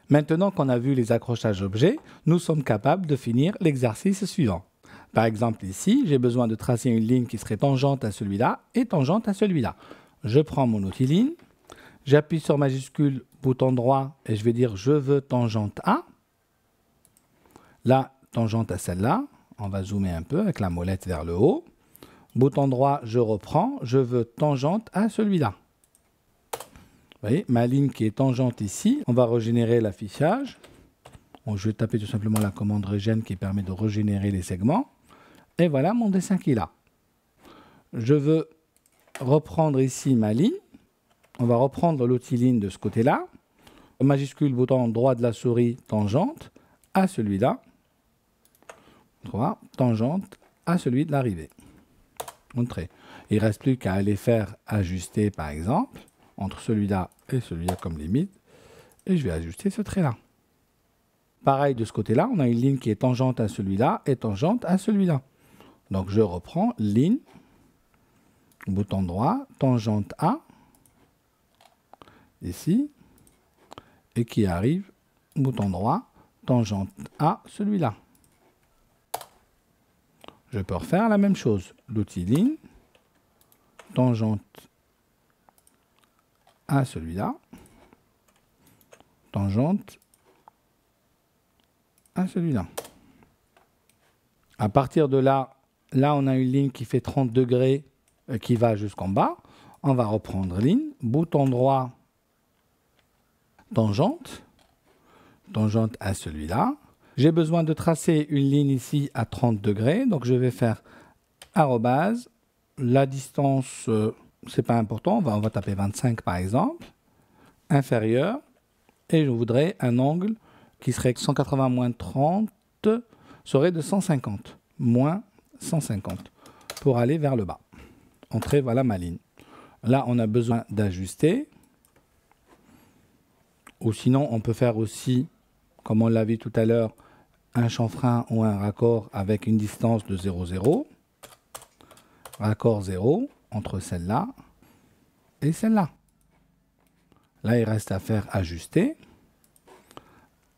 Maintenant qu'on a vu les accrochages objets, nous sommes capables de finir l'exercice suivant. Par exemple ici, j'ai besoin de tracer une ligne qui serait tangente à celui-là et tangente à celui-là. Je prends mon outil ligne, j'appuie sur majuscule, bouton droit et je vais dire je veux tangente à. Là, tangente à celle-là, on va zoomer un peu avec la molette vers le haut. Bouton droit, je reprends, je veux tangente à celui-là. Vous voyez, ma ligne qui est tangente ici, on va régénérer l'affichage. Bon, je vais taper tout simplement la commande regen qui permet de régénérer les segments. Et voilà mon dessin qui est là. Je veux reprendre ici ma ligne. On va reprendre l'outil ligne de ce côté-là. Majuscule, bouton droit de la souris, tangente à celui-là. Tangente à celui de l'arrivée. Montré. Il ne reste plus qu'à aller faire ajuster par exemple entre celui-là et celui-là comme limite. Et je vais ajuster ce trait-là. Pareil de ce côté-là, on a une ligne qui est tangente à celui-là et tangente à celui-là. Donc je reprends ligne, bouton droit, tangente à, ici, et qui arrive, bouton droit, tangente à celui-là. Je peux refaire la même chose. L'outil ligne, tangente à celui-là, tangente à celui-là. À partir de là, on a une ligne qui fait 30 degrés qui va jusqu'en bas. On va reprendre ligne, bouton droit, tangente, tangente à celui-là. J'ai besoin de tracer une ligne ici à 30 degrés, donc je vais faire arrobase. La distance, c'est pas important, on va taper 25 par exemple, inférieur, et je voudrais un angle qui serait 180 moins 30, serait de 150, moins 150, pour aller vers le bas. Entrée, voilà ma ligne. Là, on a besoin d'ajuster, ou sinon, on peut faire aussi, comme on l'a vu tout à l'heure, un chanfrein ou un raccord avec une distance de 0,0. Raccord 0 entre celle-là et celle-là. Là, il reste à faire ajuster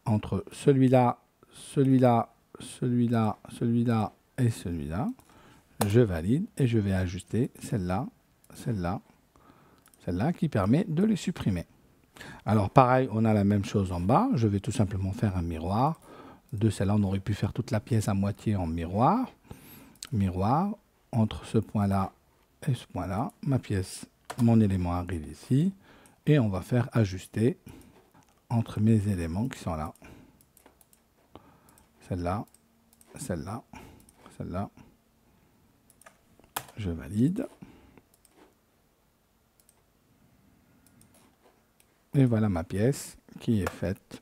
entre celui-là, celui-là, celui-là, celui-là et celui-là. Je valide et je vais ajuster celle-là, celle-là, celle-là qui permet de les supprimer. Alors pareil, on a la même chose en bas. Je vais tout simplement faire un miroir. De celle-là, on aurait pu faire toute la pièce à moitié en miroir. Miroir, entre ce point-là et ce point-là, ma pièce, mon élément arrive ici. Et on va faire ajuster entre mes éléments qui sont là. Celle-là, celle-là, celle-là. Je valide. Et voilà ma pièce qui est faite.